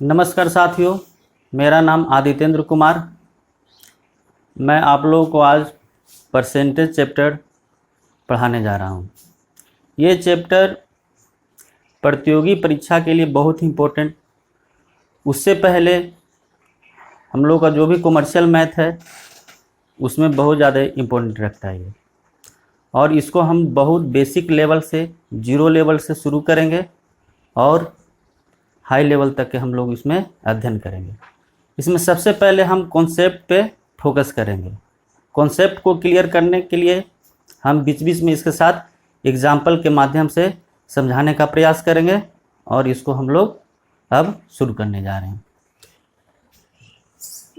नमस्कार साथियों, मेरा नाम आदित्येंद्र कुमार। मैं आप लोगों को आज परसेंटेज चैप्टर पढ़ाने जा रहा हूँ। ये चैप्टर प्रतियोगी परीक्षा के लिए बहुत ही इम्पोर्टेंट। उससे पहले हम लोग का जो भी कॉमर्शियल मैथ है उसमें बहुत ज़्यादा इम्पोर्टेंट रखता है ये, और इसको हम बहुत बेसिक लेवल से, जीरो लेवल से शुरू करेंगे और हाई लेवल तक के हम लोग इसमें अध्ययन करेंगे। इसमें सबसे पहले हम कॉन्सेप्ट पे फोकस करेंगे। कॉन्सेप्ट को क्लियर करने के लिए हम बीच बीच में इसके साथ एग्जाम्पल के माध्यम से समझाने का प्रयास करेंगे, और इसको हम लोग अब शुरू करने जा रहे हैं।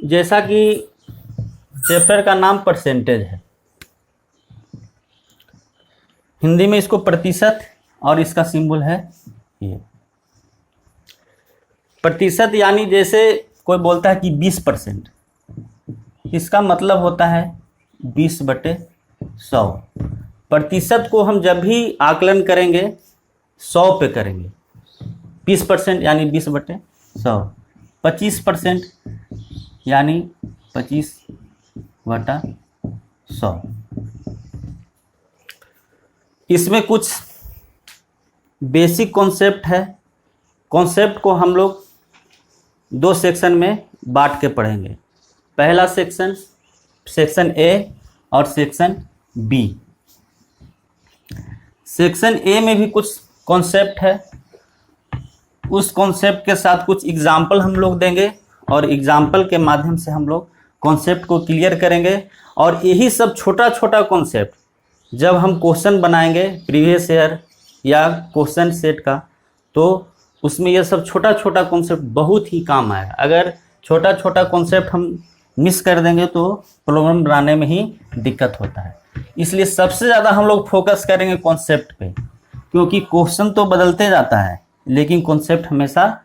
जैसा कि चैप्टर का नाम परसेंटेज है, हिंदी में इसको प्रतिशत, और इसका सिंबल है ये प्रतिशत। यानी जैसे कोई बोलता है कि 20%, इसका मतलब होता है 20/100। प्रतिशत को हम जब भी आकलन करेंगे 100 पे करेंगे। 20% यानी 20/100, 25% यानी 25/100। इसमें कुछ बेसिक कॉन्सेप्ट है। कॉन्सेप्ट को हम लोग 2 सेक्शन में बांट के पढ़ेंगे। पहला सेक्शन ए और सेक्शन बी। सेक्शन ए में भी कुछ कॉन्सेप्ट है, उस कॉन्सेप्ट के साथ कुछ एग्जाम्पल हम लोग देंगे, और एग्जाम्पल के माध्यम से हम लोग कॉन्सेप्ट को क्लियर करेंगे। और यही सब छोटा छोटा कॉन्सेप्ट जब हम क्वेश्चन बनाएंगे प्रीवियस ईयर या क्वेश्चन सेट का, तो उसमें यह सब छोटा छोटा कॉन्सेप्ट बहुत ही काम आएगा। अगर छोटा छोटा कॉन्सेप्ट हम मिस कर देंगे तो प्रॉब्लम बनाने में ही दिक्कत होता है। इसलिए सबसे ज़्यादा हम लोग फोकस करेंगे कॉन्सेप्ट पे, क्योंकि क्वेश्चन तो बदलते जाता है लेकिन कॉन्सेप्ट हमेशा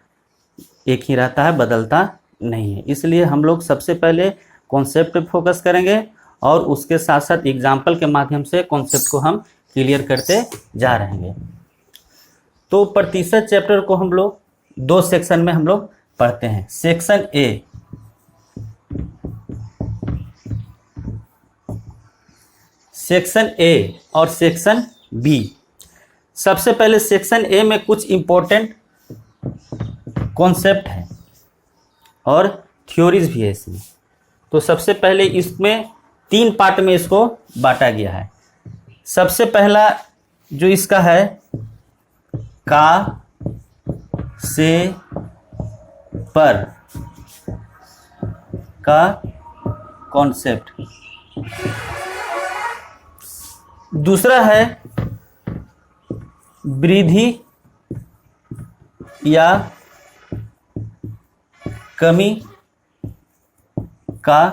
एक ही रहता है, बदलता नहीं है। इसलिए हम लोग सबसे पहले कॉन्सेप्ट पे फोकस करेंगे, और उसके साथ साथ एग्जाम्पल के माध्यम से कॉन्सेप्ट को हम क्लियर करते जा रहेंगे। तो प्रतिशत चैप्टर को हम लोग 2 सेक्शन में हम लोग पढ़ते हैं। सेक्शन ए और सेक्शन बी। सबसे पहले सेक्शन ए में कुछ इम्पोर्टेंट कॉन्सेप्ट है और थ्योरीज भी है इसमें। तो सबसे पहले इसमें 3 पार्ट में इसको बांटा गया है। सबसे पहला जो इसका है का, से, पर का कॉन्सेप्ट। दूसरा है वृद्धि या कमी का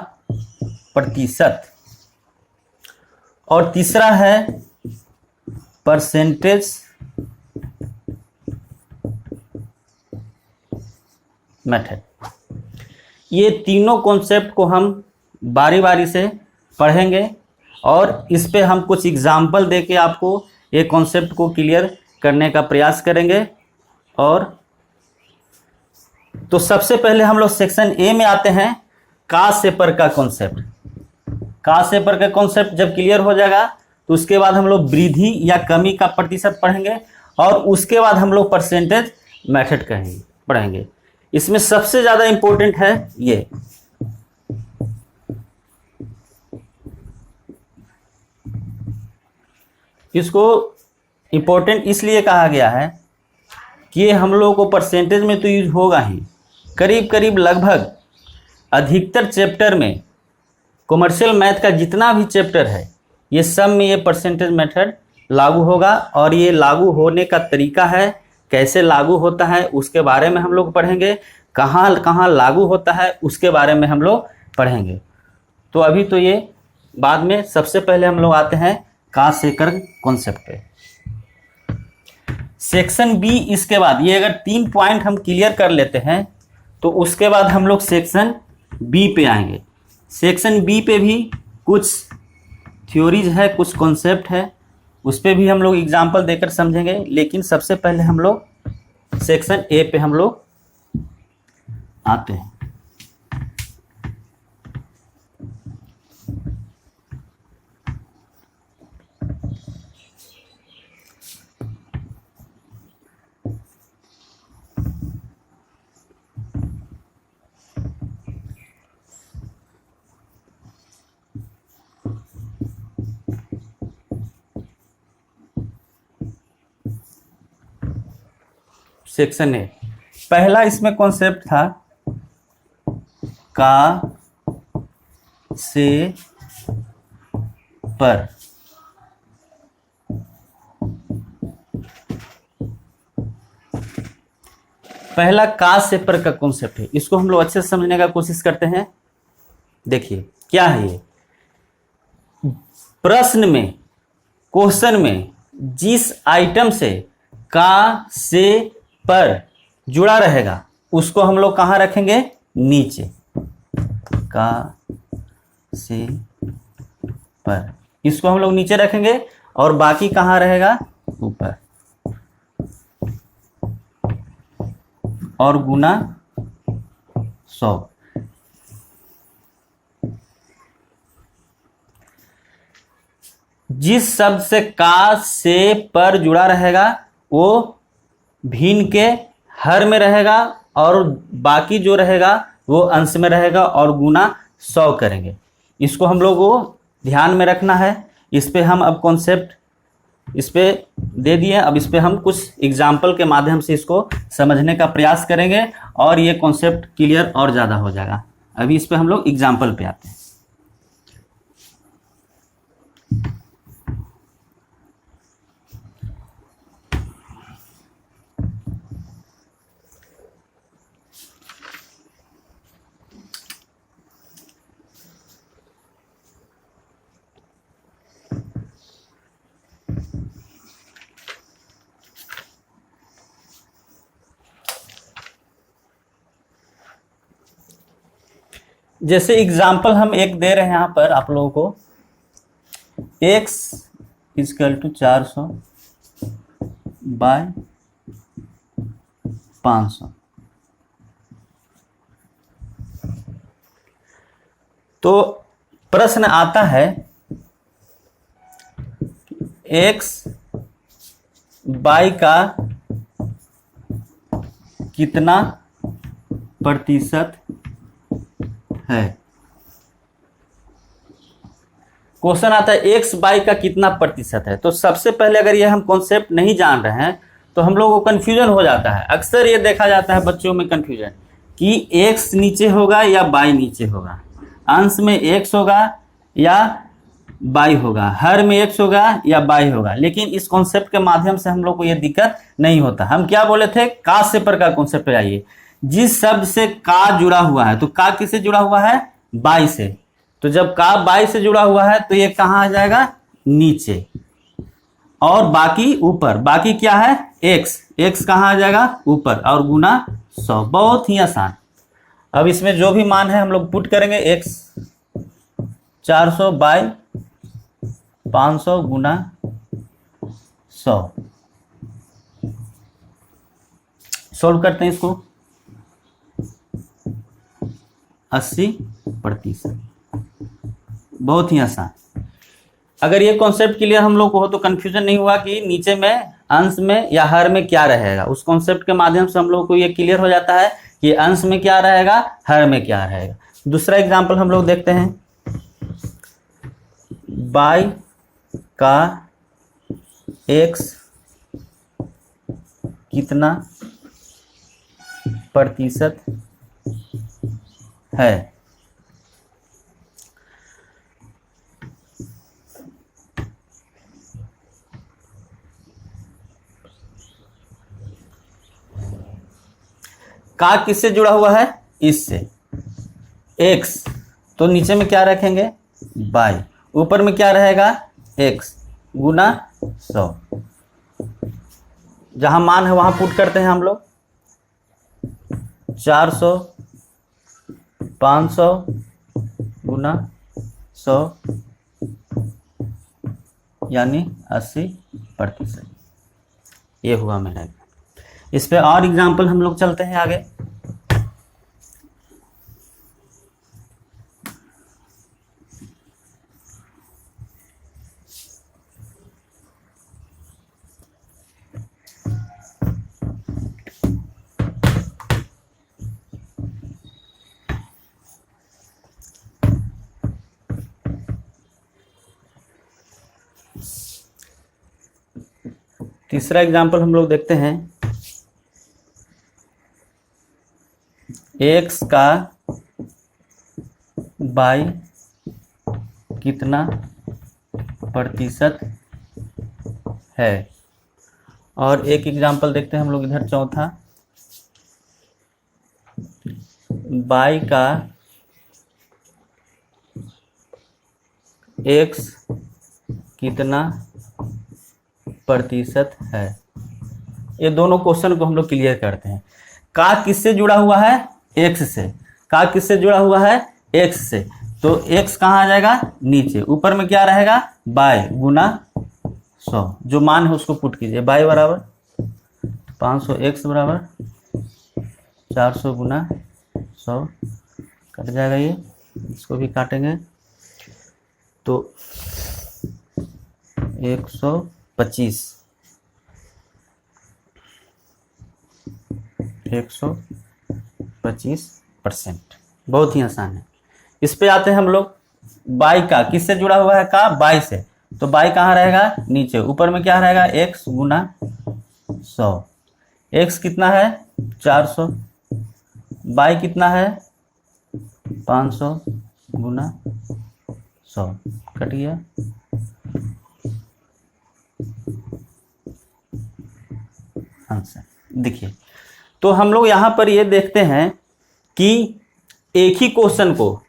प्रतिशत। और तीसरा है परसेंटेज मेथड। ये तीनों कॉन्सेप्ट को हम बारी बारी से पढ़ेंगे, और इस पे हम कुछ एग्जाम्पल देके आपको ये कॉन्सेप्ट को क्लियर करने का प्रयास करेंगे। और तो सबसे पहले हम लोग सेक्शन ए में आते हैं। का से पर का कॉन्सेप्ट। का से पर का कॉन्सेप्ट जब क्लियर हो जाएगा तो उसके बाद हम लोग वृद्धि या कमी का प्रतिशत पढ़ेंगे, और उसके बाद हम लोग परसेंटेज मेथड पढ़ेंगे। इसमें सबसे ज़्यादा इम्पोर्टेंट है ये। इसको इम्पोर्टेंट इसलिए कहा गया है कि ये हम लोगों को परसेंटेज में तो यूज होगा ही, करीब करीब लगभग अधिकतर चैप्टर में, कॉमर्शियल मैथ का जितना भी चैप्टर है ये सब में ये परसेंटेज मेथड लागू होगा। और ये लागू होने का तरीका है, कैसे लागू होता है उसके बारे में हम लोग पढ़ेंगे, कहाँ कहाँ लागू होता है उसके बारे में हम लोग पढ़ेंगे। तो अभी तो ये बाद में, सबसे पहले हम लोग आते हैं का से कर कॉन्सेप्ट पे। सेक्शन बी, इसके बाद ये अगर 3 पॉइंट हम क्लियर कर लेते हैं तो उसके बाद हम लोग सेक्शन बी पे आएंगे। सेक्शन बी पे भी कुछ थ्योरीज है, कुछ कॉन्सेप्ट है, उस पर भी हम लोग एग्जाम्पल देकर समझेंगे। लेकिन सबसे पहले हम लोग सेक्शन ए पे हम लोग आते हैं। सेक्शन ए, पहला इसमें कॉन्सेप्ट था का से पर। पहला का से पर का कॉन्सेप्ट है, इसको हम लोग अच्छे से समझने का कोशिश करते हैं। देखिए क्या है ये, प्रश्न में, क्वेश्चन में जिस आइटम से का से पर जुड़ा रहेगा उसको हम लोग कहाँ रखेंगे, नीचे, का से पर, इसको हम लोग नीचे रखेंगे और बाकी कहाँ रहेगा, ऊपर, और गुना 100। जिस शब्द से का से पर जुड़ा रहेगा वो भिन्न के हर में रहेगा और बाकी जो रहेगा वो अंश में रहेगा और गुना 100 करेंगे। इसको हम लोग को ध्यान में रखना है। इस पे हम अब कॉन्सेप्ट इस पे दे दिए, अब इस पे हम कुछ एग्जाम्पल के माध्यम से इसको समझने का प्रयास करेंगे और ये कॉन्सेप्ट क्लियर और ज़्यादा हो जाएगा। अभी इस पे हम लोग एग्जाम्पल पे आते हैं। जैसे एग्जाम्पल हम एक दे रहे हैं यहाँ पर आप लोगों को, x = 400 बाय 500। तो प्रश्न आता है x बाई का कितना प्रतिशत है। क्वेश्चन आता है x बाई का कितना प्रतिशत है। तो सबसे पहले अगर ये हम कॉन्सेप्ट नहीं जान रहे हैं तो हम लोगों को कन्फ्यूजन हो जाता है। अक्सर ये देखा जाता है बच्चों में कन्फ्यूजन कि x नीचे होगा या बाई नीचे होगा, अंश में x होगा या बाई होगा, हर में x होगा या बाई होगा। लेकिन इस कॉन्सेप्ट के माध्यम से हम लोग को ये दिक्कत नहीं होता। हम क्या बोले थे, का से पर का कॉन्सेप्ट पे आइए। जिस शब्द से का जुड़ा हुआ है, तो का किससे जुड़ा हुआ है, बाई से। तो जब का बाई से जुड़ा हुआ है तो ये कहाँ आ जाएगा, नीचे, और बाकी ऊपर। बाकी क्या है, x कहाँ आ जाएगा, ऊपर, और गुना 100। बहुत ही आसान। अब इसमें जो भी मान है हम लोग पुट करेंगे, x 400 बाई 500 गुना 100। सोल्व करते हैं इसको, 80%। बहुत ही आसान। अगर ये कॉन्सेप्ट क्लियर हम लोग को हो तो कंफ्यूजन नहीं हुआ कि नीचे में, अंश में या हर में क्या रहेगा। उस कॉन्सेप्ट के माध्यम से हम लोग को ये क्लियर हो जाता है कि अंश में क्या रहेगा, हर में क्या रहेगा। दूसरा एग्जांपल हम लोग देखते हैं, बाई का x कितना प्रतिशत है। का किससे जुड़ा हुआ है, इससे, x, तो नीचे में क्या रखेंगे, बाई, ऊपर में क्या रहेगा, x गुना 100। जहां मान है वहां पुट करते हैं हम लोग, 400 500 गुना 100 यानी 80%। ये हुआ मेरा। इस पे और एग्जाम्पल हम लोग चलते हैं आगे। तीसरा एग्जाम्पल हम लोग देखते हैं, x का बाई कितना प्रतिशत है। और एक एग्जाम्पल देखते हैं हम लोग इधर चौथा, y का x कितना प्रतिशत है। ये दोनों क्वेश्चन को हम लोग क्लियर करते हैं। का किससे जुड़ा हुआ है, x से। का किससे जुड़ा हुआ है, x से। तो x कहाँ आ जाएगा, नीचे। ऊपर में क्या रहेगा, y गुना 100, जो मान है उसको पुट कीजिए। y बराबर 500, x बराबर 400 गुना 100, कट जाएगा ये, इसको भी काटेंगे तो 125 125%। बहुत ही आसान है। इस पे आते हैं हम लोग, बाई का किससे जुड़ा हुआ है, का बाई से। तो बाई कहाँ रहेगा, नीचे। ऊपर में क्या रहेगा, x गुना 100। x कितना है 400, बाई कितना है 500 गुना 100, कट गया। आंसर देखिए। तो हम लोग यहाँ पर ये देखते हैं कि एक ही क्वेश्चन को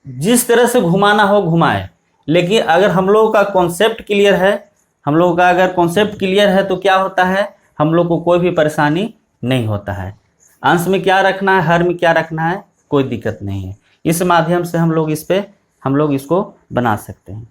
जिस तरह से घुमाना हो घुमाए, लेकिन अगर हम लोगों का कॉन्सेप्ट क्लियर है, हम लोगों का अगर कॉन्सेप्ट क्लियर है तो क्या होता है, हम लोग को कोई भी परेशानी नहीं होता है। अंश में क्या रखना है, हर में क्या रखना है, कोई दिक्कत नहीं है। इस माध्यम से हम लोग इसको बना सकते हैं।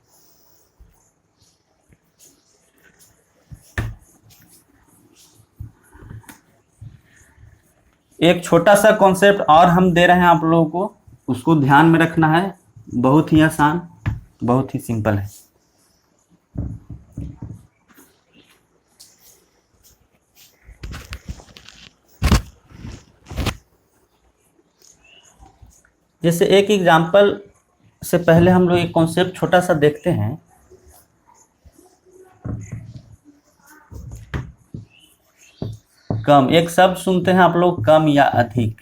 एक छोटा सा कॉन्सेप्ट और हम दे रहे हैं आप लोगों को, उसको ध्यान में रखना है। बहुत ही आसान, बहुत ही सिंपल है। जैसे एक एग्जाम्पल से पहले हम लोग एक कॉन्सेप्ट छोटा सा देखते हैं। कम, एक शब्द सुनते हैं आप लोग, कम या अधिक।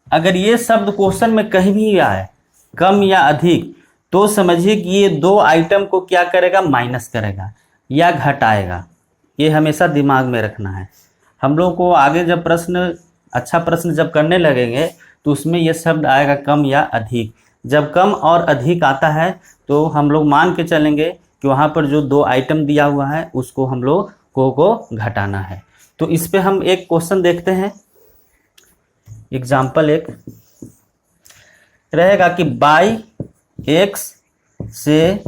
अगर ये शब्द क्वेश्चन में कहीं भी आए, कम या अधिक, तो समझिए कि ये दो आइटम को क्या करेगा, माइनस करेगा या घटाएगा। ये हमेशा दिमाग में रखना है। हम लोग को आगे जब अच्छा प्रश्न जब करने लगेंगे तो उसमें ये शब्द आएगा कम या अधिक। जब कम और अधिक आता है तो हम लोग मान के चलेंगे कि वहाँ पर जो दो आइटम दिया हुआ है उसको हम लोग को घटाना है। तो इस पे हम एक क्वेश्चन देखते हैं। एग्जाम्पल एक रहेगा कि बाई x से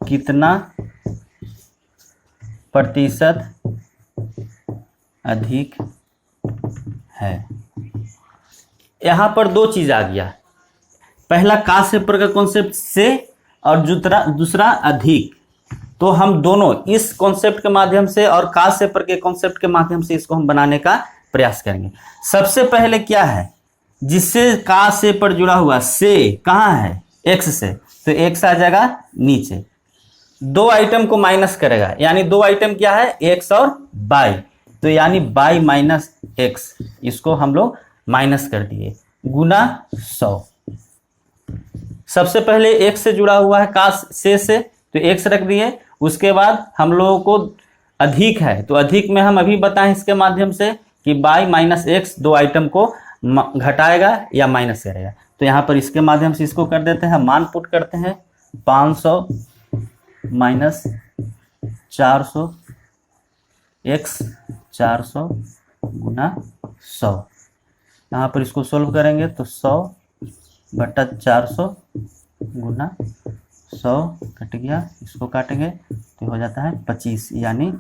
कितना प्रतिशत अधिक है। यहाँ पर दो चीज आ गया, पहला का से पर का कॉन्सेप्ट से और दूसरा अधिक। तो हम दोनों इस कॉन्सेप्ट के माध्यम से और का से पर के कॉन्सेप्ट के माध्यम से इसको हम बनाने का प्रयास करेंगे। सबसे पहले क्या है, जिससे का से पर जुड़ा हुआ, से कहाँ है, x से, तो x आ जाएगा नीचे। दो आइटम को माइनस करेगा, यानी दो आइटम क्या है, x और y। तो यानी y माइनस x, इसको हम लोग माइनस कर दिए, गुना 100। सबसे पहले x से जुड़ा हुआ है का से तो x रख दिए। उसके बाद हम लोगों को अधिक है, तो अधिक में हम अभी बताएं इसके माध्यम से कि y माइनस x दो आइटम को घटाएगा या माइनस करेगा। तो यहाँ पर इसके माध्यम से इसको कर देते हैं, मान पुट करते हैं 500 माइनस 400, x 400 गुना 100। यहाँ पर इसको सोल्व करेंगे तो 100 बटा 400 गुना 100, कट गया, इसको काटेंगे तो हो जाता है 25, यानी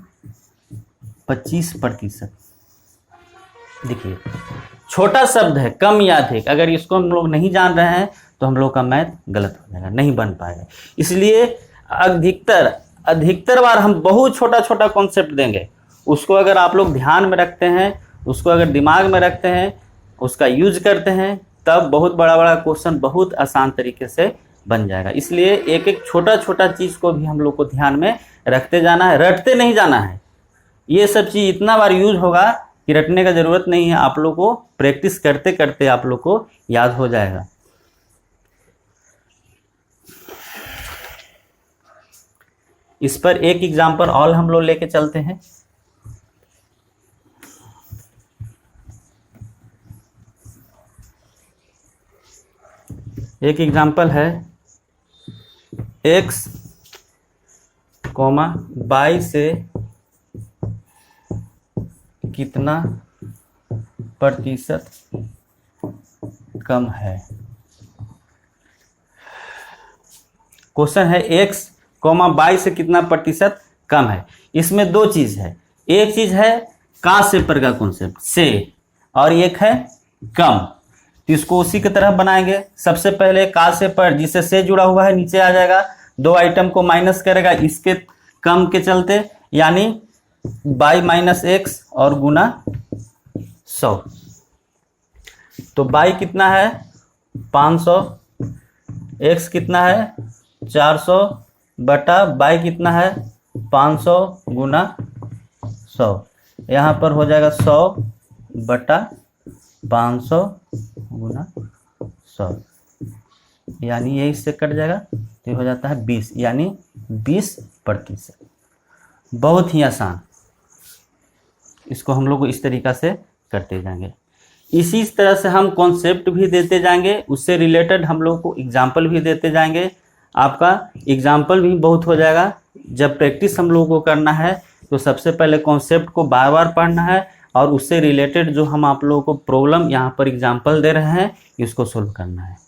25%। देखिए छोटा शब्द है कम या अधिक, अगर इसको हम लोग नहीं जान रहे हैं तो हम लोग का मैथ गलत हो जाएगा, नहीं बन पाएगा। इसलिए अधिकतर बार हम बहुत छोटा छोटा कॉन्सेप्ट देंगे, उसको अगर आप लोग ध्यान में रखते हैं, उसको अगर दिमाग में रखते हैं, उसका यूज करते हैं, तब बहुत बड़ा बड़ा क्वेश्चन बहुत आसान तरीके से बन जाएगा। इसलिए एक एक छोटा छोटा चीज़ को भी हम लोग को ध्यान में रखते जाना है, रटते नहीं जाना है। ये सब चीज़ इतना बार यूज होगा कि रटने का ज़रूरत नहीं है, आप लोग को प्रैक्टिस करते करते आप लोग को याद हो जाएगा। इस पर एक एग्जाम्पल और हम लोग लेके चलते हैं। एक एग्जाम्पल है x, y से कितना प्रतिशत कम है। क्वेश्चन है x, y से कितना प्रतिशत कम है। इसमें दो चीज है, एक चीज है का से पर का कॉन्सेप्ट से, और एक है कम। तो इसको उसी की तरह बनाएंगे। सबसे पहले का से पर, जिससे से जुड़ा हुआ है नीचे आ जाएगा, दो आइटम को माइनस करेगा इसके कम के चलते, यानी बाई माइनस एक्स और गुना 100। तो बाई कितना है 500, एक्स कितना है 400 बटा बाई कितना है 500 गुना 100। यहाँ पर हो जाएगा 100 बटा 500 गुना 100, यानी ये इससे कट जाएगा तो हो जाता है 20, यानी 20%। बहुत ही आसान। इसको हम लोग इस तरीक़ा से करते जाएंगे। इसी तरह से हम कॉन्सेप्ट भी देते जाएंगे, उससे रिलेटेड हम लोग को एग्जाम्पल भी देते जाएंगे। आपका एग्जाम्पल भी बहुत हो जाएगा। जब प्रैक्टिस हम लोगों को करना है तो सबसे पहले कॉन्सेप्ट को बार बार पढ़ना है, और उससे रिलेटेड जो हम आप लोगों को प्रॉब्लम यहाँ पर एग्जाम्पल दे रहे हैं इसको सोल्व करना है।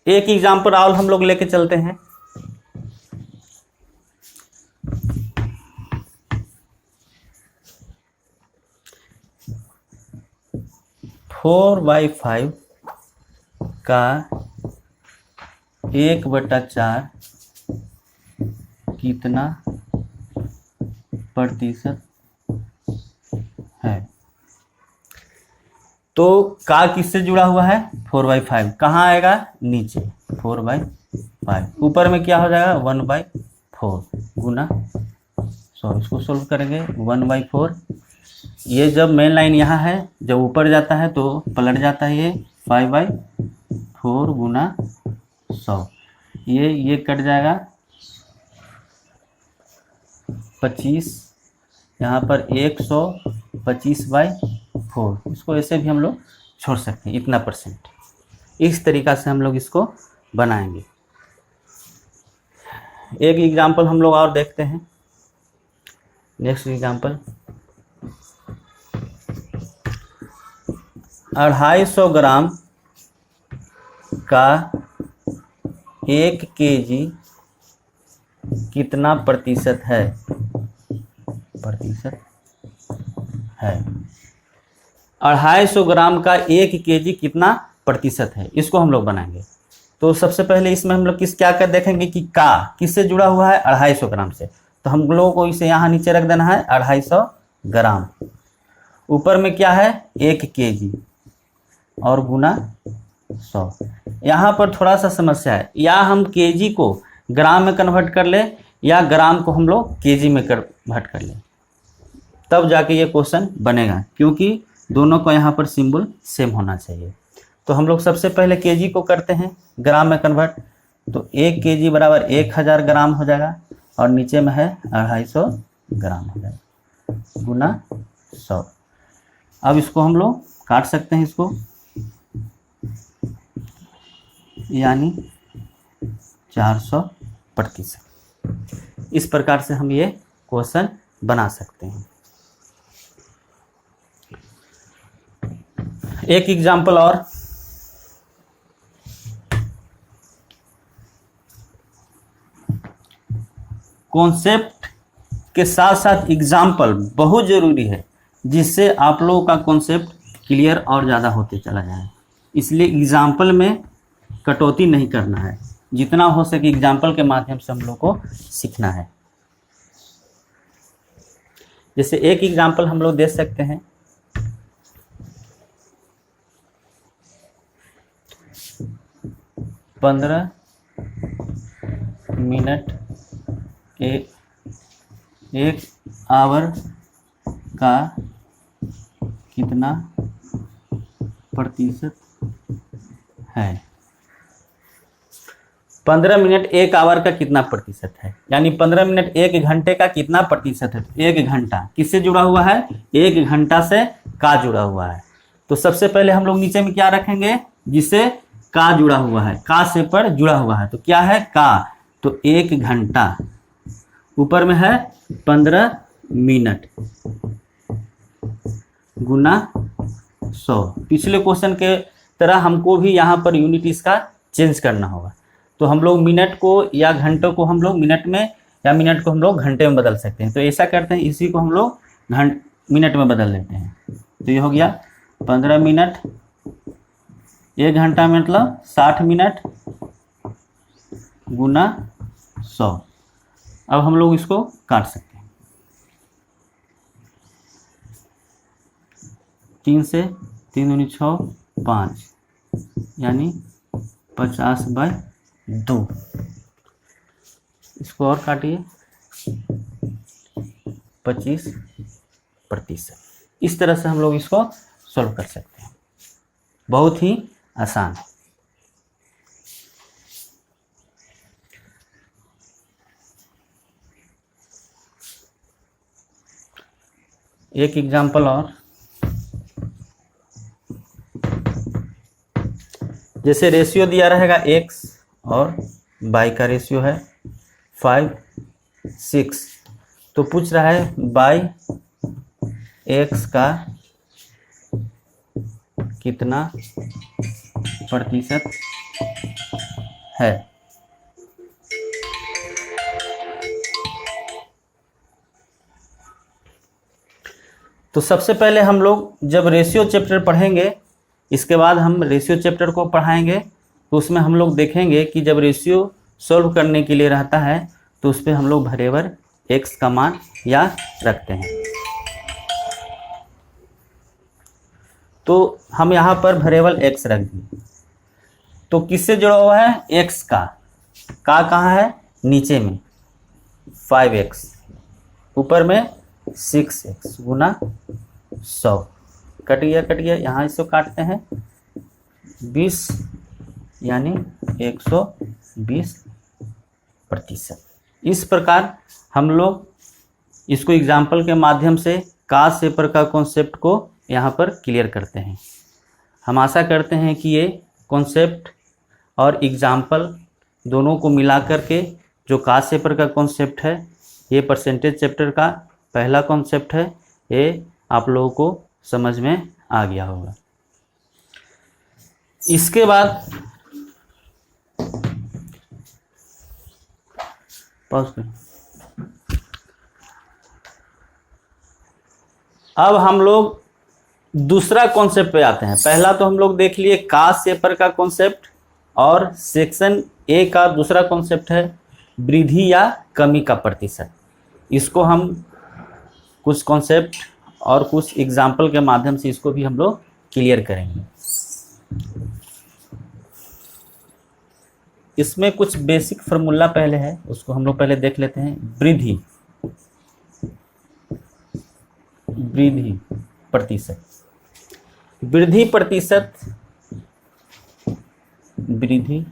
एक एग्जाम्पल और हम लोग लेके चलते हैं। फोर बाई 5 का 1/4 कितना प्रतिशत है। तो का किससे जुड़ा हुआ है 4/5, कहाँ आएगा नीचे 4/5, ऊपर में क्या हो जाएगा 1/4 गुना 100। इसको सोल्व करेंगे 1/4। ये जब मेन लाइन यहाँ है, जब ऊपर जाता है तो पलट जाता है ये 5/4 गुना 100। ये कट जाएगा 25, यहाँ पर 125/4। इसको ऐसे भी हम लोग छोड़ सकते हैं, इतना %। इस तरीक़ा से हम लोग इसको बनाएंगे। एक एग्जाम्पल हम लोग और देखते हैं। नेक्स्ट एग्जाम्पल 250 ग्राम का 1 kg कितना प्रतिशत है। 250 ग्राम का 1 kg कितना प्रतिशत है, इसको हम लोग बनाएंगे। तो सबसे पहले इसमें हम लोग क्या कर देखेंगे कि का किससे जुड़ा हुआ है 250 ग्राम से। तो हम लोगों को इसे यहाँ नीचे रख देना है 250 ग्राम, ऊपर में क्या है 1 kg और गुना 100। यहाँ पर थोड़ा सा समस्या है, या हम केजी को ग्राम में कन्वर्ट कर ले, या ग्राम को हम लोग केजी में कन्वर्ट कर ले, तब जाके ये क्वेश्चन बनेगा, क्योंकि दोनों को यहाँ पर सिंबल सेम होना चाहिए। तो हम लोग सबसे पहले केजी को करते हैं ग्राम में कन्वर्ट। तो 1 kg बराबर 1000 ग्राम हो जाएगा, और नीचे में है 250 ग्राम हो जाएगा गुना 100। अब इसको हम लोग काट सकते हैं, इसको यानी 400%। इस प्रकार से हम ये क्वेश्चन बना सकते हैं। एक एग्जाम्पल और, कॉन्सेप्ट के साथ साथ एग्जाम्पल बहुत जरूरी है। जिससे आप लोगों का कॉन्सेप्ट क्लियर और ज़्यादा होते चला जाए। इसलिए एग्जाम्पल में कटौती नहीं करना है, जितना हो सके एग्जाम्पल के माध्यम से हम लोग को सीखना है। जैसे एक एग्जाम्पल हम लोग दे सकते हैं, 15 मिनट एक आवर का कितना प्रतिशत है। 15 मिनट एक आवर का कितना प्रतिशत है, यानी 15 मिनट एक घंटे का कितना प्रतिशत है। एक घंटा किससे जुड़ा हुआ है, एक घंटा से का जुड़ा हुआ है। तो सबसे पहले हम लोग नीचे में क्या रखेंगे, जिससे का जुड़ा हुआ है, का से पर जुड़ा हुआ है, तो क्या है का, तो एक घंटा, ऊपर में है 15 मिनट गुना 100। पिछले क्वेश्चन के तरह हमको भी यहाँ पर यूनिट इसका चेंज करना होगा। तो हम लोग मिनट को या घंटों को हम लोग मिनट में, या मिनट को हम लोग घंटे में बदल सकते हैं। तो ऐसा करते हैं, इसी को हम लोग मिनट में बदल लेते हैं। तो ये हो गया 15 मिनट, एक घंटा मतलब 60 मिनट गुना 100। अब हम लोग इसको काट सकते हैं। 3 से 3 दूनी 6, 5 यानी 50/2। इसको और काटिए, 25%। इस तरह से हम लोग इसको सॉल्व कर सकते हैं, बहुत ही आसान है। एक एग्जाम्पल और, जैसे रेशियो दिया रहेगा x और y का रेशियो है 5:6, तो पूछ रहा है y x का कितना प्रतिशत है। तो सबसे पहले हम लोग जब रेशियो चैप्टर पढ़ेंगे, इसके बाद हम रेशियो चैप्टर को पढ़ाएंगे, तो उसमें हम लोग देखेंगे कि जब रेशियो सॉल्व करने के लिए रहता है तो उस पर हम लोग वेरिएबल x का मान या रखते हैं। तो हम यहाँ पर वेरिएबल x रख दिए। तो किससे जुड़ा हुआ है, x का कहाँ है, नीचे में 5x, ऊपर में 6x गुना 100। कट गया, यहाँ इसको काटते हैं 20 यानी 120%। इस प्रकार हम लोग इसको एग्जाम्पल के माध्यम से का से पर का कॉन्सेप्ट को यहाँ पर क्लियर करते हैं। हम आशा करते हैं कि ये कॉन्सेप्ट और एग्जाम्पल दोनों को मिला करके जो का से पर का कॉन्सेप्ट है, ये परसेंटेज चैप्टर का पहला कॉन्सेप्ट है, ये आप लोगों को समझ में आ गया होगा। इसके बाद पॉज करें। अब हम लोग दूसरा कॉन्सेप्ट पे आते हैं। पहला तो हम लोग देख लिए का से पर का कॉन्सेप्ट, और सेक्शन ए का दूसरा कॉन्सेप्ट है वृद्धि या कमी का प्रतिशत। इसको हम कुछ कॉन्सेप्ट और कुछ एग्जाम्पल के माध्यम से इसको भी हम लोग क्लियर करेंगे। इसमें कुछ बेसिक फार्मूला पहले है, उसको हम लोग पहले देख लेते हैं। वृद्धि प्रतिशत, वृद्धि प्रतिशत, वृद्धि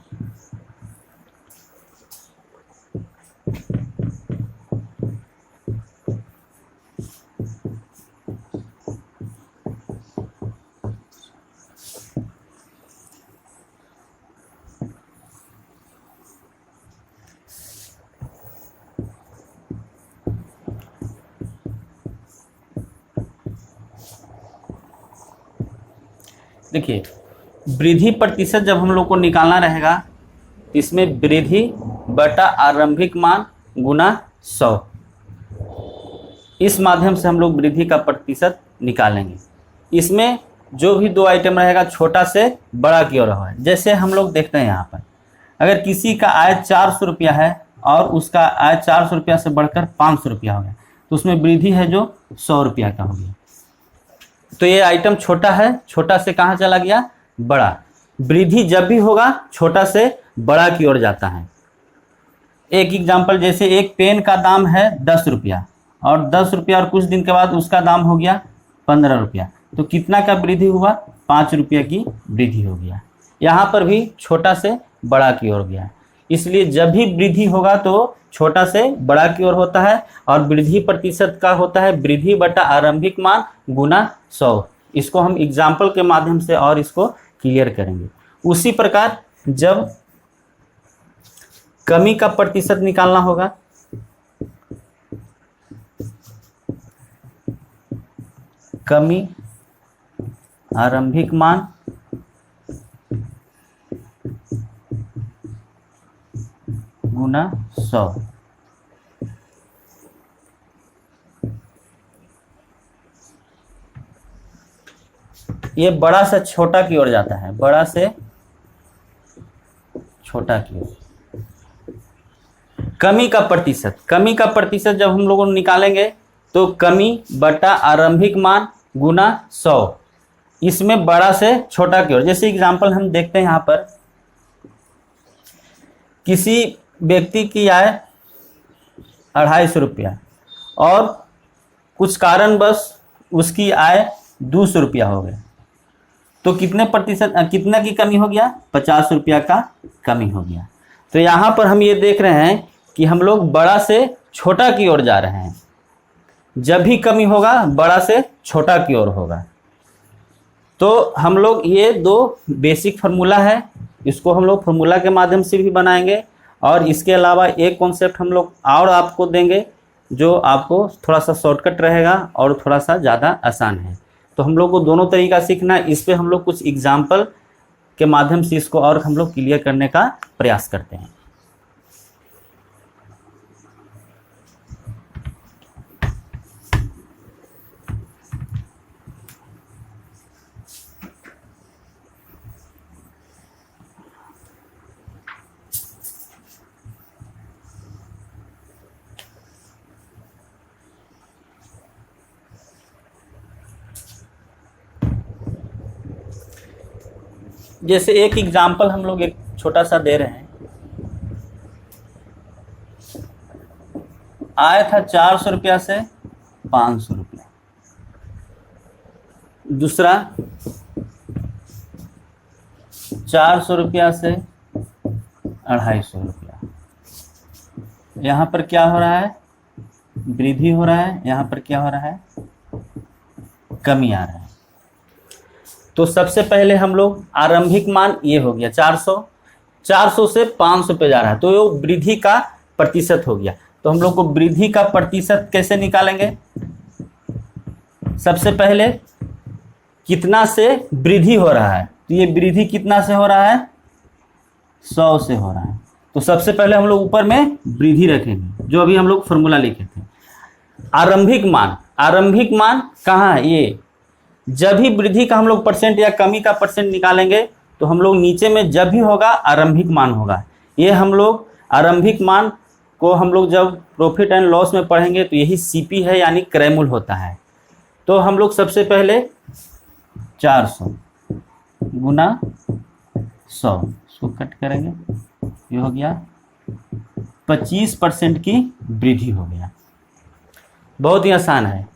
देखिए, वृद्धि प्रतिशत जब हम लोग को निकालना रहेगा, इसमें वृद्धि बटा आरंभिक मान गुना 100, इस माध्यम से हम लोग वृद्धि का प्रतिशत निकालेंगे। इसमें जो भी दो आइटम रहेगा छोटा से बड़ा की ओर है। जैसे हम लोग देखते हैं यहाँ पर, अगर किसी का आय 400 रुपया है और उसका आय 400 रुपया से बढ़कर 500 रुपया हो गया, तो उसमें वृद्धि है जो 100 रुपया का हो गया। तो ये आइटम छोटा है, छोटा से कहाँ चला गया, बड़ा। वृद्धि जब भी होगा छोटा से बड़ा की ओर जाता है। एक एग्जाम्पल, जैसे एक पेन का दाम है 10 रुपया और 10 रुपया और कुछ दिन के बाद उसका दाम हो गया 15 रुपया, तो कितना का वृद्धि हुआ, 5 रुपया की वृद्धि हो गया। यहाँ पर भी छोटा से बड़ा की ओर गया। इसलिए जब भी वृद्धि होगा तो छोटा से बड़ा की ओर होता है, और वृद्धि प्रतिशत का होता है वृद्धि बटा आरंभिक मान गुना 100। इसको हम एग्जाम्पल के माध्यम से और इसको क्लियर करेंगे। उसी प्रकार जब कमी का प्रतिशत निकालना होगा, कमी आरंभिक मान गुना 100। ये बड़ा से छोटा की ओर जाता है, बड़ा से छोटा की ओर। कमी का प्रतिशत, कमी का प्रतिशत जब हम लोगों निकालेंगे तो कमी बटा आरंभिक मान गुना 100, इसमें बड़ा से छोटा की ओर। जैसे एग्जांपल हम देखते हैं यहाँ पर, किसी व्यक्ति की आय 250 रुपया और कुछ कारणवश उसकी आय 200 रुपया हो गया, तो कितने प्रतिशत, कितना की कमी हो गया, 50 रुपया का कमी हो गया। तो यहाँ पर हम ये देख रहे हैं कि हम लोग बड़ा से छोटा की ओर जा रहे हैं। जब भी कमी होगा बड़ा से छोटा की ओर होगा। तो हम लोग ये दो बेसिक फार्मूला है, इसको हम लोग फार्मूला के माध्यम से भी बनाएंगे, और इसके अलावा एक कॉन्सेप्ट हम लोग और आपको देंगे जो आपको थोड़ा सा शॉर्टकट रहेगा और थोड़ा सा ज़्यादा आसान है। तो हम लोग को दोनों तरीका सीखना है। इस पे हम लोग कुछ एग्जाम्पल के माध्यम से इसको और हम लोग क्लियर करने का प्रयास करते हैं। जैसे एक एग्जाम्पल हम लोग एक छोटा सा दे रहे हैं। आया था 400 रुपया से 500 रुपया। दूसरा 400 रुपया से 250 रुपया। यहाँ पर क्या हो रहा है, वृद्धि हो रहा है, यहाँ पर क्या हो रहा है, कमी आ रहा है। तो सबसे पहले हम लोग आरंभिक मान ये हो गया 400 से 500 पे जा रहा है, तो ये वृद्धि का प्रतिशत हो गया। तो हम लोग को वृद्धि का प्रतिशत कैसे निकालेंगे, सबसे पहले कितना से वृद्धि हो रहा है, तो ये वृद्धि कितना से हो रहा है, 100 से हो रहा है। तो सबसे पहले हम लोग ऊपर में वृद्धि रखेंगे, जो अभी हम लोग फॉर्मूला लिखे थे। आरंभिक मान, आरंभिक मान कहाँ है, ये जब भी वृद्धि का हम लोग परसेंट या कमी का परसेंट निकालेंगे तो हम लोग नीचे में जब भी होगा आरंभिक मान होगा। ये हम लोग आरंभिक मान को हम लोग जब प्रॉफिट एंड लॉस में पढ़ेंगे तो यही सीपी है, यानी क्रय मूल्य होता है। तो हम लोग सबसे पहले 400 गुना 100, इसको कट करेंगे, ये हो गया 25% की वृद्धि हो गया। बहुत ही आसान है।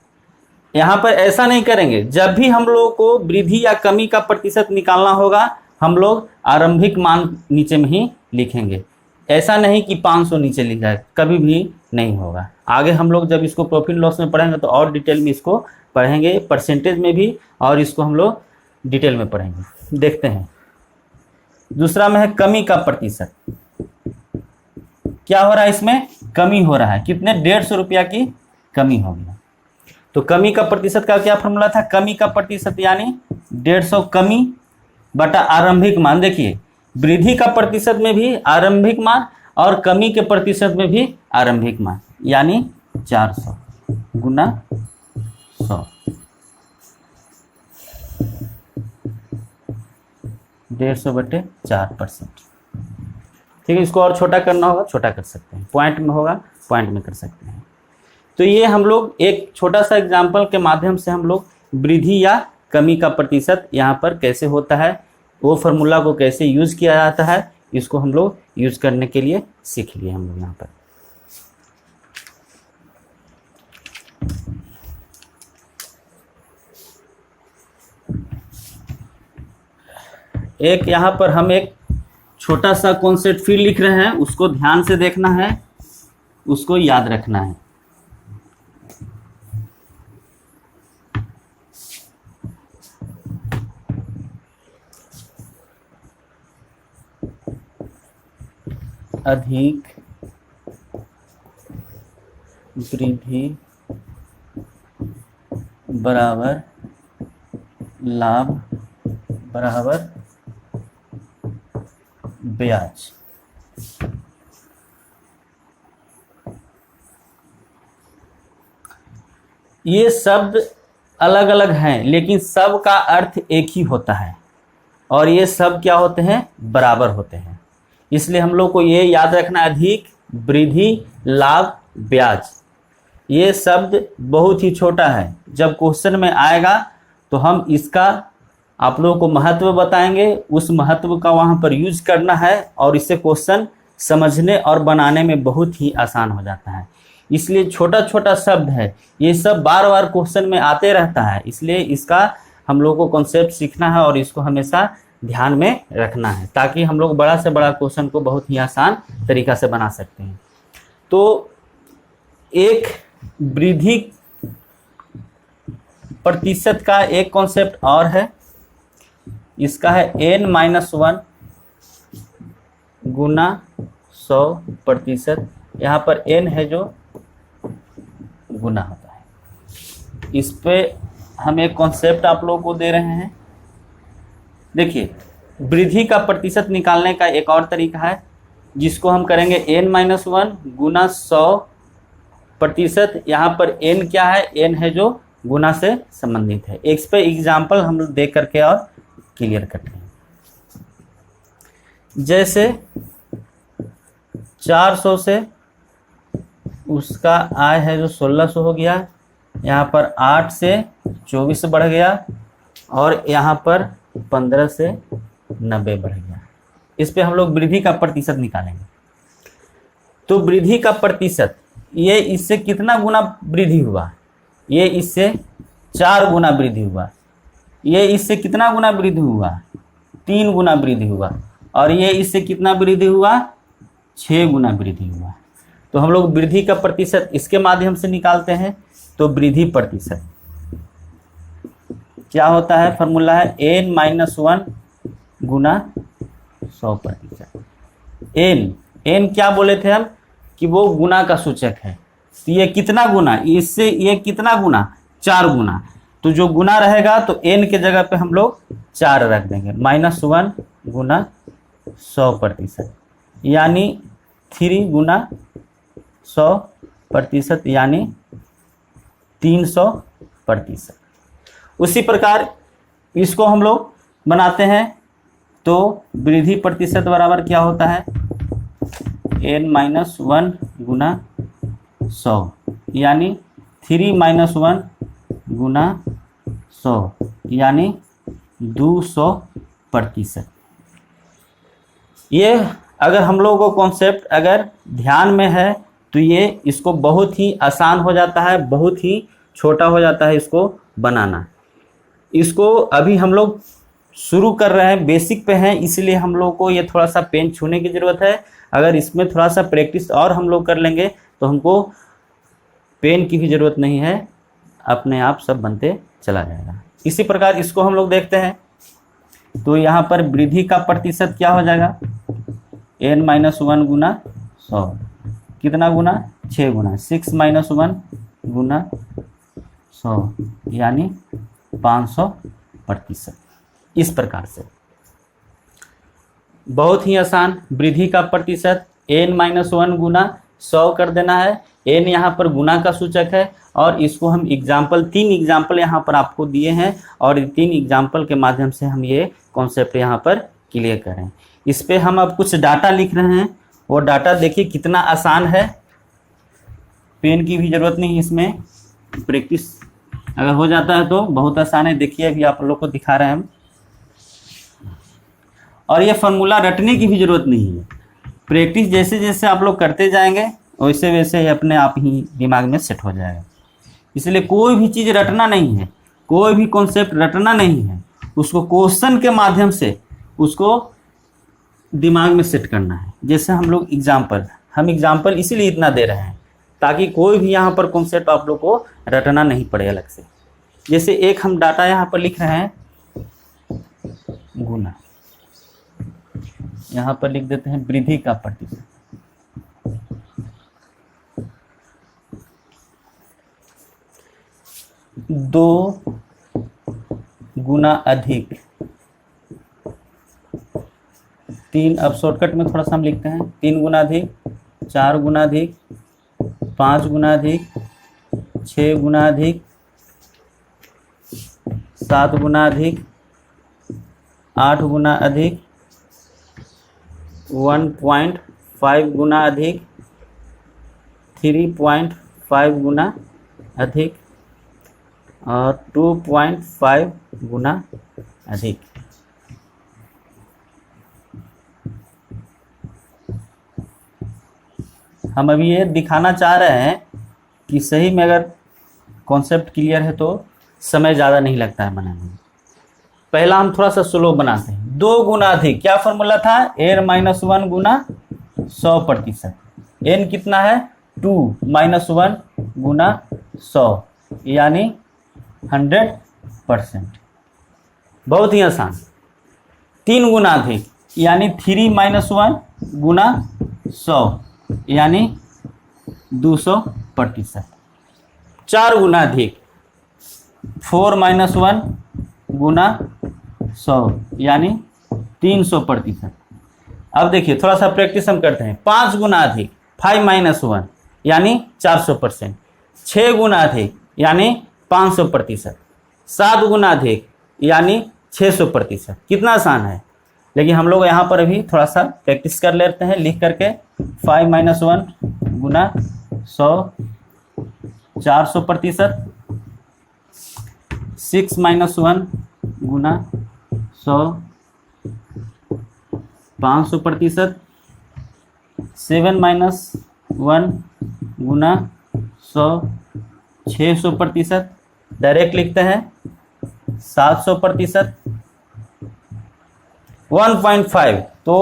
यहाँ पर ऐसा नहीं करेंगे, जब भी हम लोग को वृद्धि या कमी का प्रतिशत निकालना होगा हम लोग आरंभिक मान नीचे में ही लिखेंगे। ऐसा नहीं कि 500 नीचे लिखा है, कभी भी नहीं होगा। आगे हम लोग जब इसको प्रॉफिट लॉस में पढ़ेंगे तो और डिटेल में इसको पढ़ेंगे, परसेंटेज में भी, और इसको हम लोग डिटेल में पढ़ेंगे। देखते हैं दूसरा में है कमी का प्रतिशत। क्या हो रहा है, इसमें कमी हो रहा है, कितने, 150 रुपया की कमी हो गया। तो कमी का प्रतिशत का क्या फॉर्मूला था, कमी का प्रतिशत यानी 150 कमी बटा आरंभिक मान। देखिए वृद्धि का प्रतिशत में भी आरंभिक मान और कमी के प्रतिशत में भी आरंभिक मान, यानी 400 गुना 100। 150/4%। ठीक है, इसको और छोटा करना होगा छोटा कर सकते हैं, पॉइंट में होगा पॉइंट में कर सकते हैं। तो ये हम लोग एक छोटा सा एग्जाम्पल के माध्यम से हम लोग वृद्धि या कमी का प्रतिशत यहाँ पर कैसे होता है, वो फार्मूला को कैसे यूज़ किया जाता है, इसको हम लोग यूज़ करने के लिए सीख लिए हम लोग यहाँ पर। एक यहाँ पर हम एक छोटा सा कॉन्सेप्ट फिर लिख रहे हैं, उसको ध्यान से देखना है, उसको याद रखना है। अधिक वृद्धि बराबर लाभ बराबर ब्याज। ये शब्द अलग अलग हैं लेकिन सब का अर्थ एक ही होता है, और ये सब क्या होते हैं, बराबर होते हैं। इसलिए हम लोग को ये याद रखना, अधिक वृद्धि लाभ ब्याज। ये शब्द बहुत ही छोटा है, जब क्वेश्चन में आएगा तो हम इसका आप लोगों को महत्व बताएंगे, उस महत्व का वहाँ पर यूज करना है, और इससे क्वेश्चन समझने और बनाने में बहुत ही आसान हो जाता है। इसलिए छोटा छोटा शब्द है, ये सब बार बार क्वेश्चन में आते रहता है, इसलिए इसका हम लोग को कॉन्सेप्ट सीखना है और इसको हमेशा ध्यान में रखना है, ताकि हम लोग बड़ा से बड़ा क्वेश्चन को बहुत ही आसान तरीका से बना सकते हैं। तो एक वृद्धि प्रतिशत का एक कॉन्सेप्ट और है, इसका है n-1 गुना 100%। यहाँ पर n है जो गुना होता है। इस पे हम एक कॉन्सेप्ट आप लोगों को दे रहे हैं। देखिए, वृद्धि का प्रतिशत निकालने का एक और तरीका है, जिसको हम करेंगे n-1 गुना 100%। यहाँ पर n क्या है, n है जो गुना से संबंधित है। इस पे एग्जाम्पल हम लोग देख करके और क्लियर करते हैं। जैसे 400 से उसका आय है जो 1600 हो गया, यहाँ पर 8 से 24 बढ़ गया, और यहाँ पर 15 से 90 बढ़ गया। इस पे हम लोग वृद्धि का प्रतिशत निकालेंगे। तो वृद्धि का प्रतिशत, ये इससे कितना गुना वृद्धि हुआ, ये इससे 4 गुना वृद्धि हुआ। ये इससे कितना गुना वृद्धि हुआ, 3 गुना वृद्धि हुआ, और ये इससे कितना वृद्धि हुआ, 6 गुना वृद्धि हुआ। तो हम लोग वृद्धि का प्रतिशत इसके माध्यम से निकालते हैं। तो वृद्धि प्रतिशत क्या होता है, फॉर्मूला है n-1 गुना 100%। n क्या बोले थे हम कि वो गुना का सूचक है, तो ये कितना गुना, इससे ये कितना गुना, 4 गुना। तो जो गुना रहेगा तो n के जगह पे हम लोग 4 रख देंगे, -1 गुना 100%, यानी 3 गुना 100%, यानी 300%। उसी प्रकार इसको हम लोग बनाते हैं। तो वृद्धि प्रतिशत बराबर क्या होता है, n-1 गुना 100, यानी 3-1 गुना 100, यानी 200%। ये अगर हम लोगों को कॉन्सेप्ट अगर ध्यान में है तो ये इसको बहुत ही आसान हो जाता है, बहुत ही छोटा हो जाता है इसको बनाना। इसको अभी हम लोग शुरू कर रहे हैं, बेसिक पे हैं, इसलिए हम लोग को ये थोड़ा सा पेन छूने की ज़रूरत है। अगर इसमें थोड़ा सा प्रैक्टिस और हम लोग कर लेंगे तो हमको पेन की भी ज़रूरत नहीं है, अपने आप सब बनते चला जाएगा। इसी प्रकार इसको हम लोग देखते हैं। तो यहाँ पर वृद्धि का प्रतिशत क्या हो जाएगा, n-1 गुना 100, कितना गुना, 6 गुना, 6-1 गुना 100, यानी 500%। इस प्रकार से बहुत ही आसान, वृद्धि का प्रतिशत n-1 गुना 100 कर देना है। n यहाँ पर गुना का सूचक है, और इसको हम एग्जाम्पल 3 एग्जाम्पल यहाँ पर आपको दिए हैं, और 3 एग्जाम्पल के माध्यम से हम ये कॉन्सेप्ट यहाँ पर क्लियर करें। इस पे हम अब कुछ डाटा लिख रहे हैं, वो डाटा देखिए कितना आसान है, पेन की भी ज़रूरत नहीं, इसमें प्रैक्टिस अगर हो जाता है तो बहुत आसान है। देखिए अभी आप लोग को दिखा रहे हैं हम, और ये फार्मूला रटने की भी ज़रूरत नहीं है। प्रैक्टिस जैसे जैसे आप लोग करते जाएंगे वैसे वैसे अपने आप ही दिमाग में सेट हो जाएगा। इसलिए कोई भी चीज़ रटना नहीं है, कोई भी कॉन्सेप्ट रटना नहीं है, उसको क्वेश्चन के माध्यम से उसको दिमाग में सेट करना है। जैसे हम लोग हम एग्जाम्पल इसीलिए इतना दे रहे हैं ताकि कोई भी यहाँ पर कॉन्सेप्ट आप लोग को रटना नहीं पड़े अलग से। जैसे एक हम डाटा यहाँ पर लिख रहे हैं गुना, यहाँ पर लिख देते हैं वृद्धि का प्रतिशत। दो गुना अधिक 3, अब शॉर्टकट में थोड़ा सा हम लिखते हैं 3 गुना अधिक, 4 गुना अधिक, 5 गुना अधिक, 6 गुना अधिक, 7 गुना अधिक, 8 गुना अधिक, 1.5 गुना अधिक, 3.5 गुना अधिक और 2.5 गुना अधिक। हम अभी ये दिखाना चाह रहे हैं कि सही में अगर कॉन्सेप्ट क्लियर है तो समय ज़्यादा नहीं लगता है बनाने में। पहला हम थोड़ा सा स्लो बनाते हैं। 2 गुना अधिक, क्या फॉर्मूला था? n-1 गुना 100%। n कितना है? 2 - 1 गुना 100 यानी 100%। बहुत ही आसान। 3 गुना अधिक यानी 3 - 1 गुना 100 यानी 200%। 4 गुना अधिक 4 - 1 गुना 100 यानी 300%। अब देखिए थोड़ा सा प्रैक्टिस हम करते हैं। 5 गुना अधिक 5 - 1 यानी 400%। 6 गुना अधिक यानी 500%। 7 गुना अधिक यानी 600%। कितना आसान है। लेकिन हम लोग यहाँ पर अभी थोड़ा सा प्रैक्टिस कर लेते हैं लिख करके। 5 - 1 गुना 100 400%। 6 - 1 गुना 100 500%। 7 - 1 गुना 100 600%। डायरेक्ट लिखते हैं 700%। 1.5 तो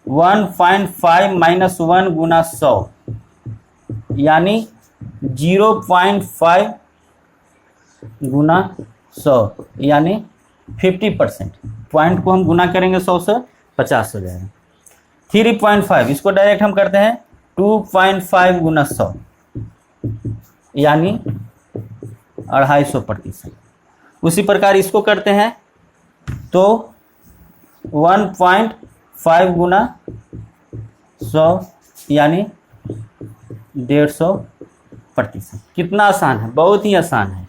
1.5 - 1 गुना 100 यानी 0.5 गुना 100 यानी 50%। पॉइंट को हम गुना करेंगे 100 से 50 हो जाएगा। 3.5 इसको डायरेक्ट हम करते हैं 2.5 गुना 100 यानी 250%। उसी प्रकार इसको करते हैं तो 1.5 गुना 100 यानी 150%। कितना आसान है, बहुत ही आसान है।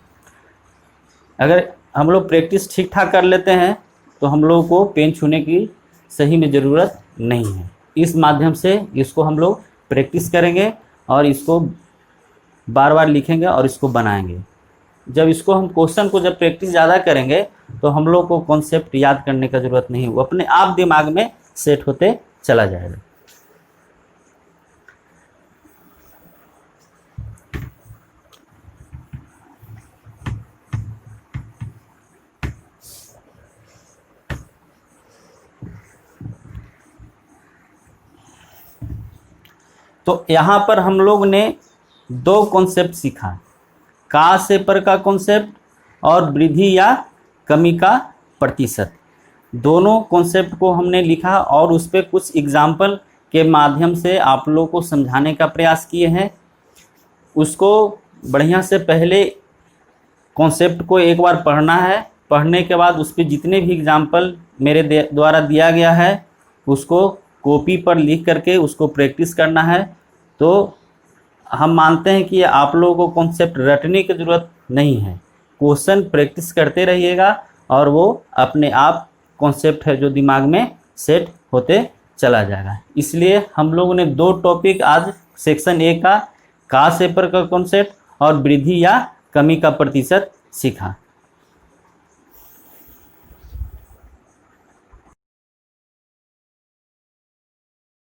अगर हम लोग प्रैक्टिस ठीक ठाक कर लेते हैं तो हम लोगों को पेन छूने की सही में ज़रूरत नहीं है। इस माध्यम से इसको हम लोग प्रैक्टिस करेंगे और इसको बार बार लिखेंगे और इसको बनाएंगे। जब इसको हम क्वेश्चन को जब प्रैक्टिस ज़्यादा करेंगे तो हम लोग को कॉन्सेप्ट याद करने का ज़रूरत नहीं, वो अपने आप दिमाग में सेट होते चला जाएगा। तो यहाँ पर हम लोग ने 2 कॉन्सेप्ट सीखा, का से पर का कॉन्सेप्ट और वृद्धि या कमी का प्रतिशत। दोनों कॉन्सेप्ट को हमने लिखा और उस पर कुछ एग्जाम्पल के माध्यम से आप लोगों को समझाने का प्रयास किए हैं। उसको बढ़िया से पहले कॉन्सेप्ट को एक बार पढ़ना है, पढ़ने के बाद उस पर जितने भी एग्जाम्पल मेरे द्वारा दिया गया है उसको कॉपी पर लिख करके उसको प्रैक्टिस करना है। तो हम मानते हैं कि आप लोगों को कॉन्सेप्ट रटने की ज़रूरत नहीं है, क्वेश्चन प्रैक्टिस करते रहिएगा और वो अपने आप कॉन्सेप्ट है जो दिमाग में सेट होते चला जाएगा। इसलिए हम लोगों ने 2 टॉपिक आज सेक्शन ए का सेपर का कॉन्सेप्ट और वृद्धि या कमी का प्रतिशत सीखा।